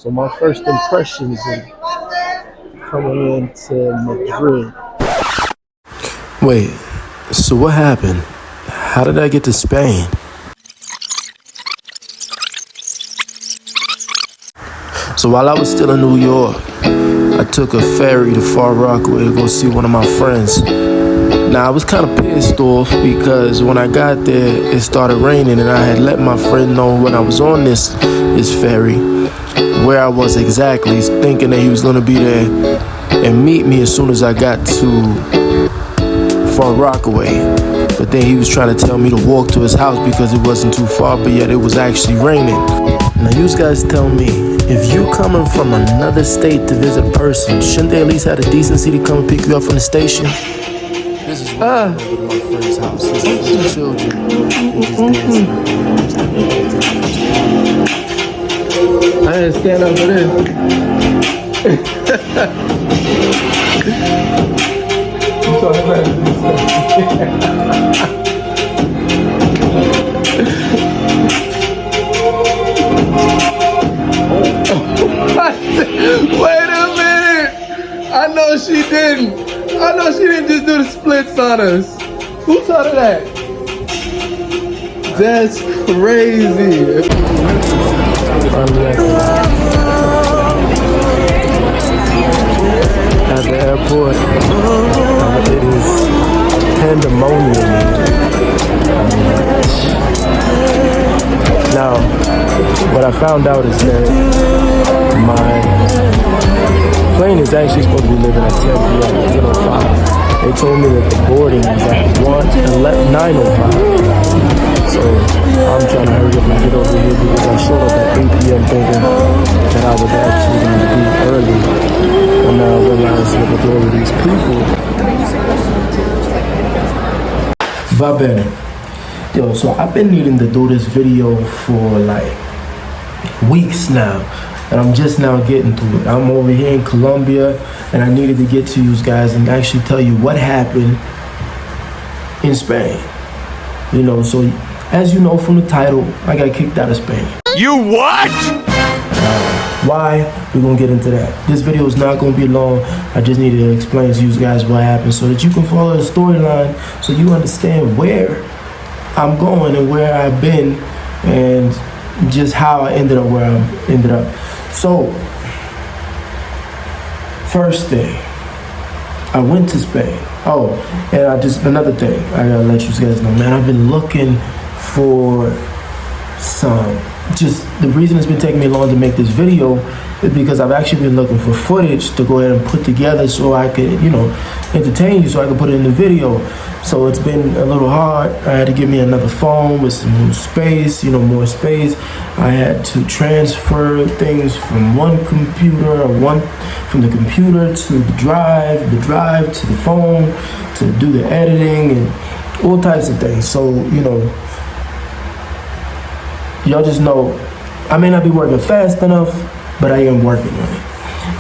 So my first impressions of coming into Madrid. Wait, so what happened? How did I get to Spain? So while I was still in New York, I took a ferry to Far Rockaway to go see one of my friends. Now I was kind of pissed off because when I got there, it started raining and I had let my friend know when I was on this ferry where I was exactly, thinking that he was gonna be there and meet me as soon as I got to Far Rockaway. But then he was trying to tell me to walk to his house because it wasn't too far, but yet it was actually raining. Now you guys tell me, if you coming from another state to visit a person, shouldn't they at least have the decency to come and pick you up from the station? This is what I go to my friend's house. This is the children. They just dancing. I didn't stand up for this. You talking about Wait a minute! I know she didn't. I know she didn't just do the splits on us. Who taught her that? That's crazy. At the airport, it is pandemonium. Now, what I found out is that my plane is actually supposed to be leaving at 10 p.m. 10:05. They told me that the boarding is at 9:05. So I'm trying to hurry up and get over here because I showed up at 8 p.m. thinking that I was actually going to be early. And now I realize that with all of these people. Va bene. Yo, so I've been needing to do this video for like weeks now. And I'm just now getting to it. I'm over here in Colombia and I needed to get to you guys and actually tell you what happened in Spain. You know, so as you know from the title, I got kicked out of Spain. You what? Why? We're gonna get into that. This video is not gonna be long. I just needed to explain to you guys what happened so that you can follow the storyline so you understand where I'm going and where I've been and just how I ended up where I ended up. So, first thing, I went to Spain. Oh, and another thing, I gotta let you guys know, man, I've been looking for the reason it's been taking me long to make this video is because I've actually been looking for footage to go ahead and put together so I could, you know, entertain you so I could put it in the video. So it's been a little hard. I had to get me another phone with some more space, I had to transfer things from one computer from the computer to the drive to the phone to do the editing and all types of things. So, you know, y'all just know I may not be working fast enough, but I am working on it.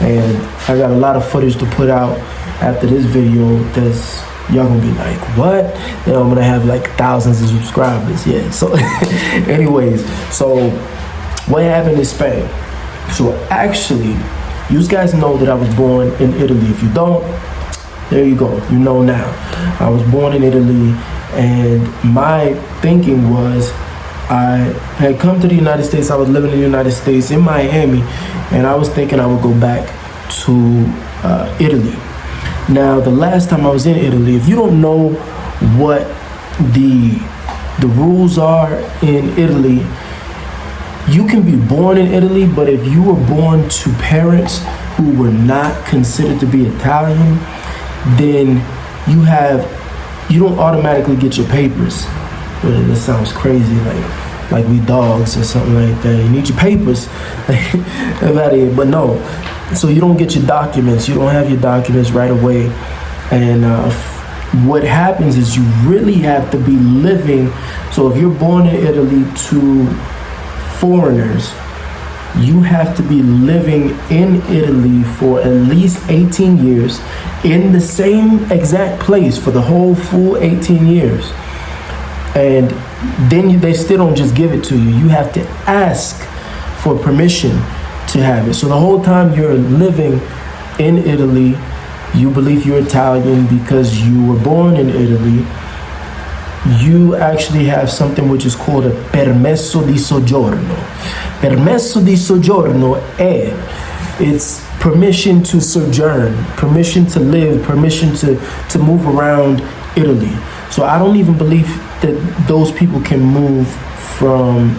And I got a lot of footage to put out after this video that's y'all gonna be like, what? You know, I'm gonna have like thousands of subscribers. Yeah, so anyways, so what happened in Spain? So actually, you guys know that I was born in Italy. If you don't, there you go, you know now. I was born in Italy and my thinking was I had come to the United States. I was living in the United States in Miami, and I was thinking I would go back to Italy. Now, the last time I was in Italy, if you don't know what the rules are in Italy, you can be born in Italy, but if you were born to parents who were not considered to be Italian, then you don't automatically get your papers. That sounds crazy, like we dogs or something like that. You need your papers about it, but no. So you don't get your documents. You don't have your documents right away. And what happens is you really have to be living. So if you're born in Italy to foreigners, you have to be living in Italy for at least 18 years in the same exact place for the whole full 18 years. And then they still don't just give it to you. You have to ask for permission to have it. So the whole time you're living in Italy, you believe you're Italian because you were born in Italy. You actually have something which is called a permesso di soggiorno. Permesso di soggiorno it's permission to sojourn, permission to live, permission to move around Italy. So I don't even believe that those people can move from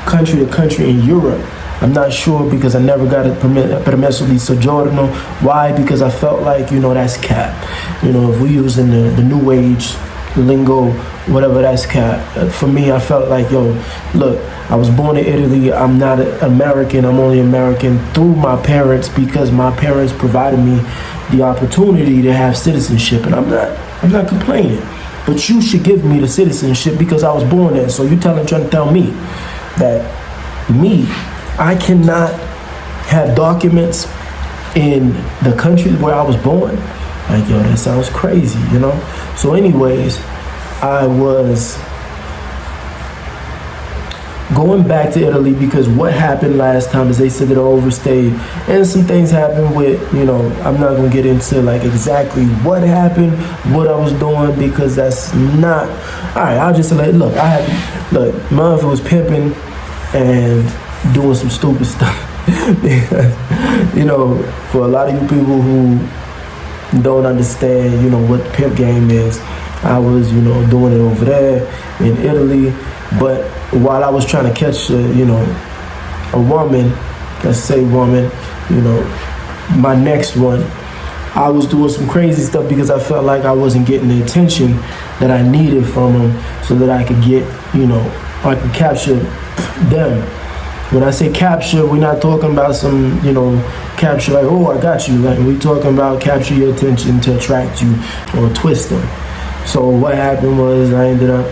country to country in Europe. I'm not sure because I never got a permesso di soggiorno. Why? Because I felt like, that's cap. If we're using the new age lingo, whatever, that's cap. For me, I felt like, look, I was born in Italy. I'm not American. I'm only American through my parents because my parents provided me the opportunity to have citizenship, and I'm not complaining. But you should give me the citizenship because I was born there. So you're trying to tell me that I cannot have documents in the country where I was born? Like, that sounds crazy, So anyways, I was going back to Italy because what happened last time is they said that I overstayed, and some things happened with, I'm not gonna get into like exactly what happened, what I was doing, because that's not, all right, I'll just say, look, my mother was pimping and doing some stupid stuff. For a lot of you people who don't understand, what the pimp game is, I was, doing it over there in Italy. But while I was trying to catch, a woman, let's say woman, my next one, I was doing some crazy stuff because I felt like I wasn't getting the attention that I needed from them so that I could get, I could capture them. When I say capture, we're not talking about some, capture like, oh, I got you. Like, we're talking about capture your attention to attract you or twist them. So what happened was I ended up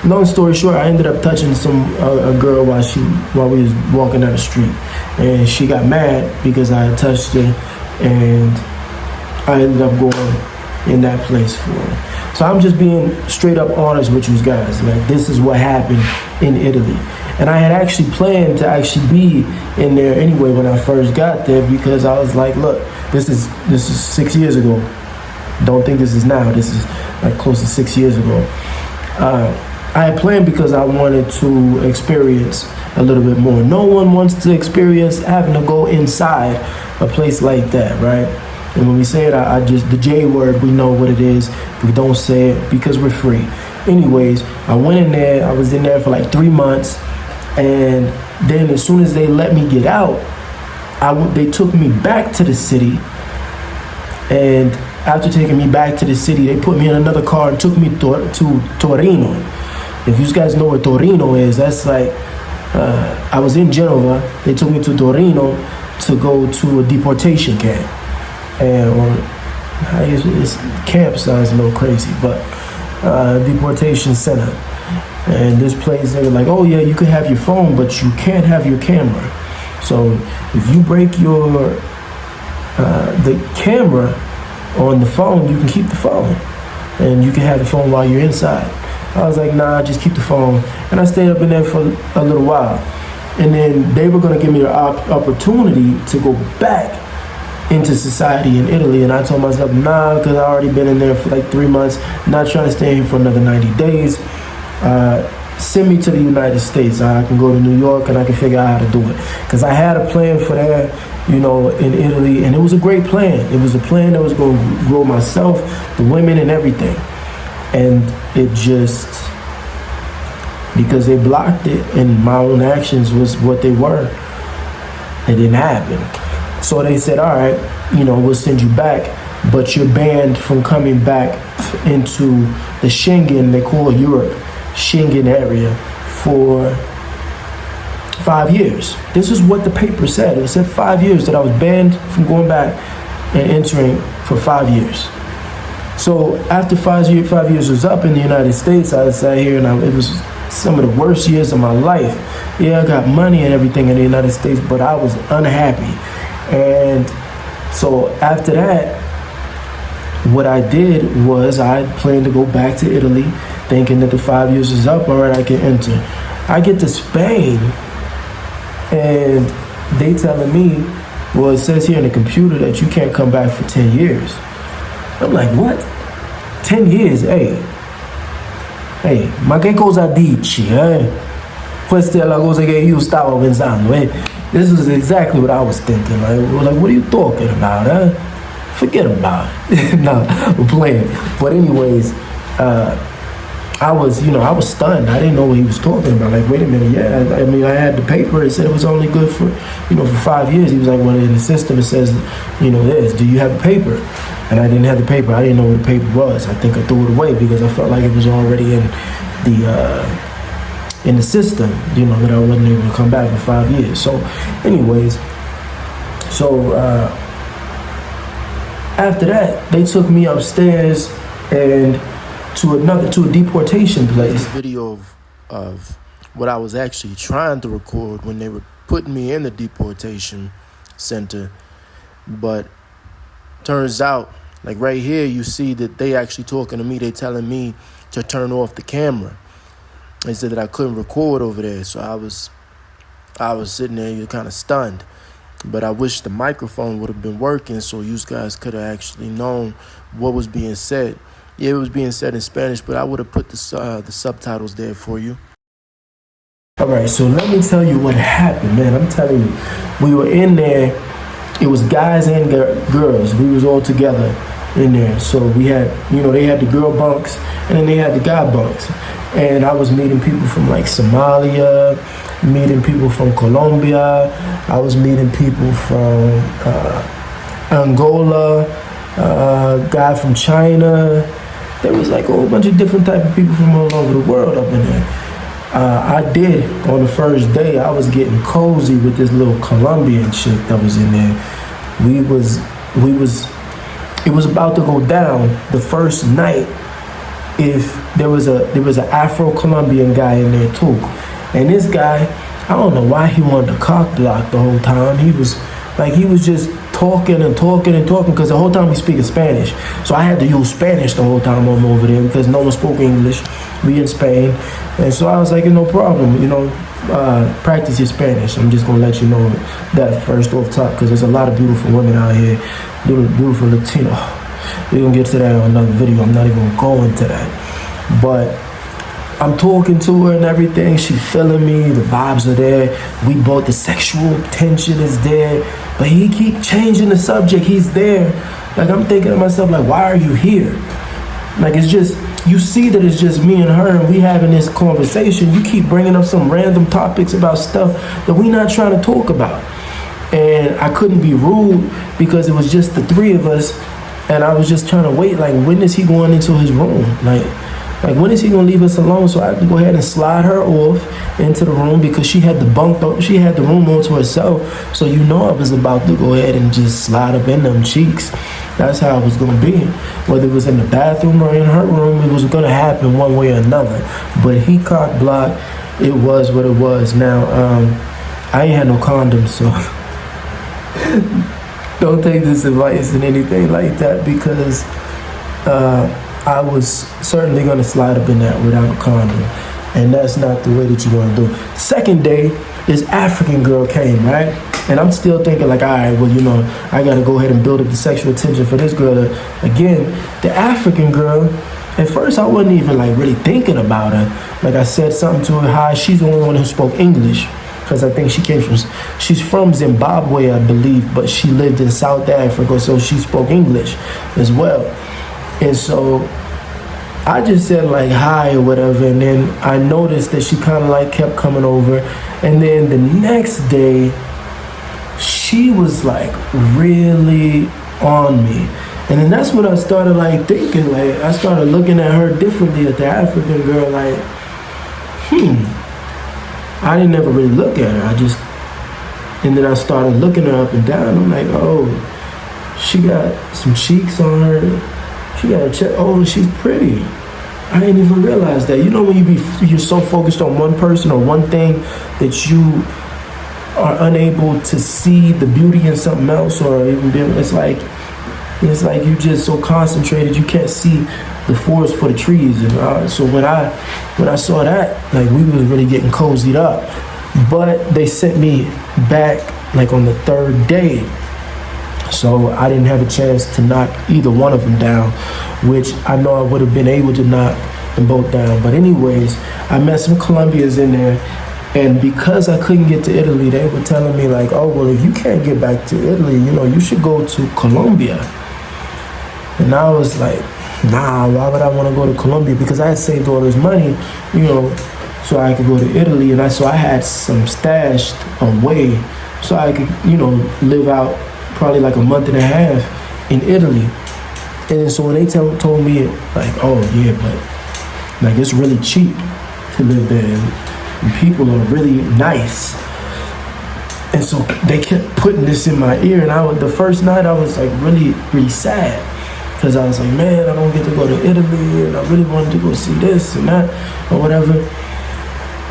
long story short, I ended up touching a girl while we was walking down the street, and she got mad because I had touched her, and I ended up going in that place for her. So I'm just being straight up honest with you guys. Like, this is what happened in Italy, and I had actually planned to actually be in there anyway when I first got there because I was like, look, this is 6 years ago. Don't think this is now. This is like close to 6 years ago. I had planned because I wanted to experience a little bit more. No one wants to experience having to go inside a place like that, right? And when we say it, I just, the J word, we know what it is. We don't say it because we're free. Anyways, I went in there. I was in there for like 3 months. And then as soon as they let me get out, they took me back to the city. And after taking me back to the city, they put me in another car and took me to Torino. If you guys know where Torino is, that's like, I was in Genova. They took me to Torino to go to a deportation camp. This camp sounds a little crazy, but deportation center. And this place, they were like, oh yeah, you can have your phone, but you can't have your camera. So if you break the camera on the phone, you can keep the phone, and you can have the phone while you're inside. I was like, nah, just keep the phone. And I stayed up in there for a little while. And then they were gonna give me the opportunity to go back into society in Italy. And I told myself, nah, because I already been in there for like 3 months, not trying to stay here for another 90 days. Send me to the United States. I can go to New York and I can figure out how to do it. Because I had a plan for that, in Italy, and it was a great plan. It was a plan that was going to grow myself, the women, and everything. And it just, because they blocked it and my own actions was what they were, it didn't happen. So they said, all right, we'll send you back, but you're banned from coming back into the Schengen, they call Europe, Schengen area, for 5 years. This is what the paper said. It said 5 years that I was banned from going back and entering for 5 years. So after 5 years was up in the United States, I sat here and it was some of the worst years of my life. Yeah, I got money and everything in the United States, but I was unhappy. And so after that, what I did was I planned to go back to Italy, thinking that the 5 years is up. All right, I can enter. I get to Spain, and they telling me, well, it says here in the computer that you can't come back for 10 years. I'm like, what? 10 years? Hey, ma che cosa dici, Questa è la cosa che io stavo pensando, This is exactly what I was thinking. Like, what are you talking about, Forget about it. No, I'm playing. But anyways, I was stunned. I didn't know what he was talking about. Like, wait a minute, yeah. I mean, I had the paper. It said it was only good for, for 5 years. He was like, well, in the system it says, this. Do you have the paper? And I didn't have the paper. I didn't know what the paper was. I think I threw it away because I felt like it was already in the system. That I wasn't able to come back for 5 years. So, anyways, after that, they took me upstairs and to a deportation place. Video of what I was actually trying to record when they were putting me in the deportation center, but turns out, like right here, you see that they actually talking to me. They telling me to turn off the camera. They said that I couldn't record over there, so I was sitting there kind of stunned. But I wish the microphone would have been working so you guys could have actually known what was being said. Yeah, it was being said in Spanish, but I would have put the subtitles there for you. All right, so let me tell you what happened, man. I'm telling you, we were in there. It was guys and girls. We was all together in there. So we had, they had the girl bunks, and then they had the guy bunks. And I was meeting people from like Somalia, meeting people from Colombia. I was meeting people from Angola, guy from China. There was like a whole bunch of different type of people from all over the world up in there. I did, on the first day, I was getting cozy with this little Colombian chick that was in there. It was about to go down the first night if there was an Afro-Colombian guy in there too. And this guy, I don't know why he wanted to cock block the whole time. He was just talking because the whole time he's speaking Spanish. So I had to use Spanish the whole time I'm over there because no one spoke English. We in Spain. And so I was like, no problem, practice your Spanish. I'm just gonna let you know that first off top because there's a lot of beautiful women out here, beautiful Latino. We're gonna get to that on another video. I'm not even gonna go into that. But I'm talking to her and everything. She feeling me. The vibes are there. We both, the sexual tension is there. But he keep changing the subject. He's there. Like, I'm thinking to myself, like, why are you here? Like, it's just, you see that it's just me and her and we having this conversation. You keep bringing up some random topics about stuff that we not trying to talk about. And I couldn't be rude because it was just the three of us. And I was just trying to wait, like, when is he going into his room? Like when is he gonna leave us alone? So I had to go ahead and slide her off into the room because she had the room all to herself. So I was about to go ahead and just slide up in them cheeks. That's how it was gonna be. Whether it was in the bathroom or in her room, it was gonna happen one way or another. But he cock blocked. It was what it was. Now, I ain't had no condoms, so don't take this advice and anything like that because I was certainly going to slide up in that without a condom. And that's not the way that you want to do it. Second day, this African girl came, right? And I'm still thinking like, all right, well, I got to go ahead and build up the sexual tension for this girl. Again, the African girl, at first I wasn't even like really thinking about her. Like I said something to her, hi, she's the only one who spoke English. Because I think she's from Zimbabwe, I believe, but she lived in South Africa, so she spoke English as well. And so I just said like hi or whatever, and then I noticed that she kind of like kept coming over. And then the next day, she was like really on me. And then that's when I started like thinking, like I started looking at her differently, at the African girl, like, I didn't ever really look at her. And then I started looking her up and down. I'm like, oh, she got some cheeks on her. She got a check. Oh, she's pretty. I didn't even realize that. When you're so focused on one person or one thing that you are unable to see the beauty in something else, or even it's like And it's like you just so concentrated, you can't see the forest for the trees. And so when I saw that, like we was really getting cozied up. But they sent me back like on the third day. So I didn't have a chance to knock either one of them down, which I know I would have been able to knock them both down. But anyways, I met some Colombians in there. And because I couldn't get to Italy, they were telling me like, oh, well, if you can't get back to Italy, you know, you should go to Colombia. And I was like, nah, why would I want to go to Colombia? Because I had saved all this money, you know, so I could go to Italy. And so I had some stashed away so I could, you know, live out probably like a month and a half in Italy. And so when they told me like, oh yeah, but like it's really cheap to live there. And people are really nice. And so they kept putting this in my ear. And the first night I was like really, really sad. Because I was like, man, I don't get to go to Italy. And I really wanted to go see this and that or whatever.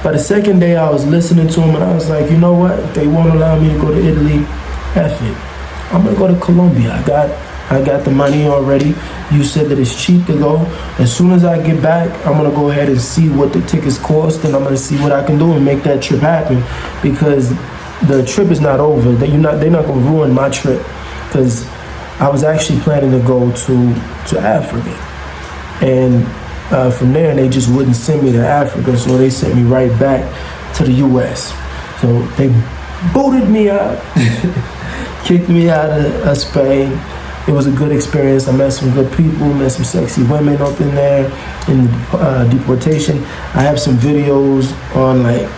By the second day I was listening to them and I was like, you know what? If they won't allow me to go to Italy, F it. I'm going to go to Colombia. I got the money already. You said that it's cheap to go. As soon as I get back, I'm gonna go ahead and see what the tickets cost, and I'm gonna see what I can do and make that trip happen. Because the trip is not over. They're not gonna ruin my trip. Because I was actually planning to go to Africa, and from there they just wouldn't send me to Africa, so they sent me right back to the U.S. So they booted me out, kicked me out of Spain. It was a good experience. I met some good people, met some sexy women up in there in the deportation. I have some videos on like,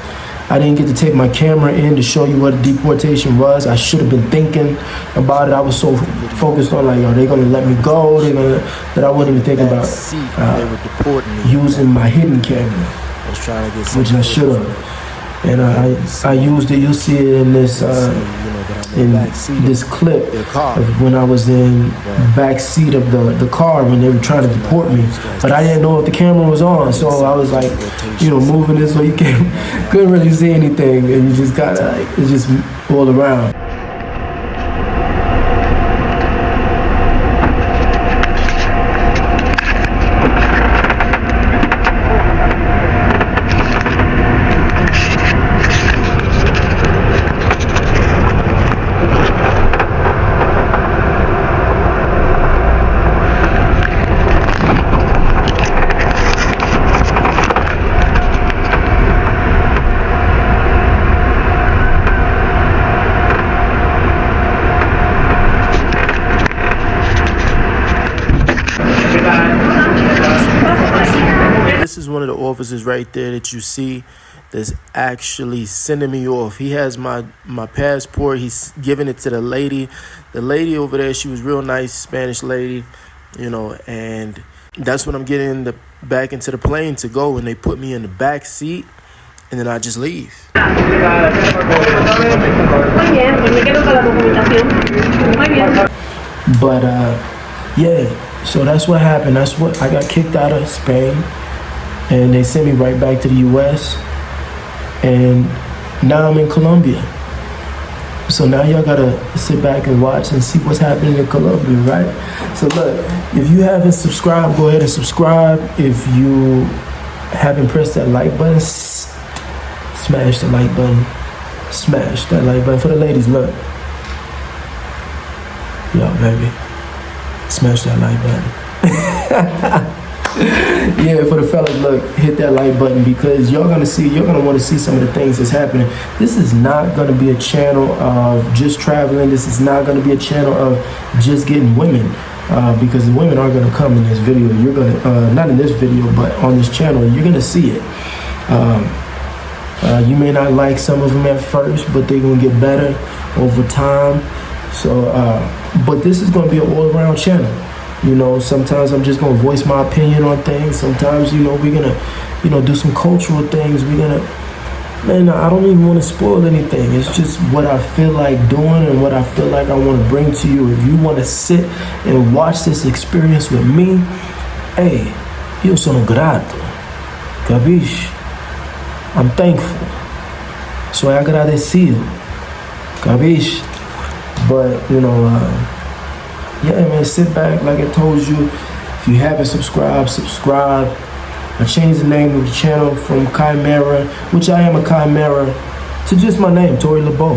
I didn't get to take my camera in to show you what deportation was. I should have been thinking about it. I was so focused on like, are they gonna let me go? That I wasn't even thinking about using my hidden camera, which I should have. And I used it. You'll see it in this clip of when I was in back seat of the car when they were trying to deport me. But I didn't know if the camera was on, so I was like, you know, moving it so you couldn't really see anything, and you just gotta like it's just all around. This is one of the officers right there that you see that's actually sending me off. He has my passport. He's giving it to the lady. The lady over there, she was real nice, Spanish lady, you know, and that's when I'm getting back into the plane to go, and they put me in the back seat, and then I just leave. But yeah, so that's what happened. That's what I got kicked out of Spain. And they sent me right back to the U.S. And now I'm in Colombia. So now y'all gotta sit back and watch and see what's happening in Colombia, right? So look, if you haven't subscribed, go ahead and subscribe. If you haven't pressed that like button, smash the like button. Smash that like button. For the ladies, look. Yo, baby. Smash that like button. Yeah, for the fellas, look, hit that like button because you're gonna want to see some of the things that's happening. This is not gonna be a channel of just traveling. This is not gonna be a channel of just getting women, because the women are gonna come in this video. You're gonna not in this video, but on this channel, you're gonna see it. You may not like some of them at first, but they're gonna get better over time. So, but this is gonna be an all-around channel. You know, sometimes I'm just gonna voice my opinion on things. Sometimes, you know, we're gonna, you know, do some cultural things. Man, I don't even want to spoil anything. It's just what I feel like doing and what I feel like I want to bring to you. If you want to sit and watch this experience with me, hey, io sono grato, capisci? I'm thankful. Soy agradecido, capisci? But, you know, yeah, man, sit back. Like I told you, if you haven't subscribed, subscribe. I changed the name of the channel from Chimera, which I am a Chimera, to just my name, Tory LeBeau.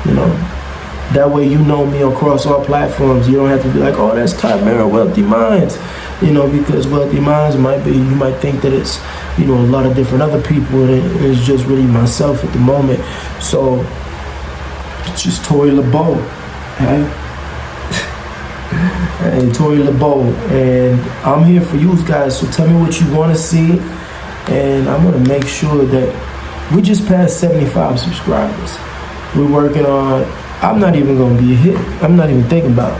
You know, that way you know me across all platforms. You don't have to be like, oh, that's Chimera Wealthy Minds. You know, because Wealthy Minds might be, you might think that it's, you know, a lot of different other people, and it's just really myself at the moment. So it's just Tory LeBeau, hey? Hey, Tory LeBeau, and I'm here for you guys. So tell me what you want to see, and I'm gonna make sure that we just passed 75 subscribers. We're working on. I'm not even gonna be a hit. I'm not even thinking about,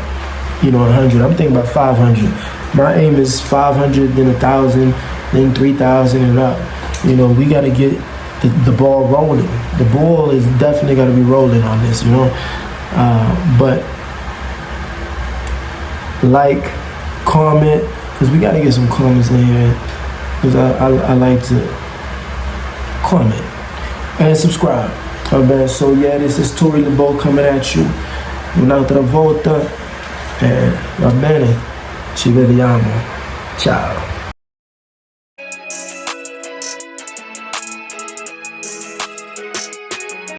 100. I'm thinking about 500. My aim is 500, then 1,000, then 3,000 and up. We got to get the ball rolling. The ball is definitely got to be rolling on this, But like, comment, because we got to get some comments in here. Because I like to comment and subscribe. Man. So yeah, this is Tory LeBeau coming at you. Un'altra volta. Va bene? Ci vediamo. Ciao.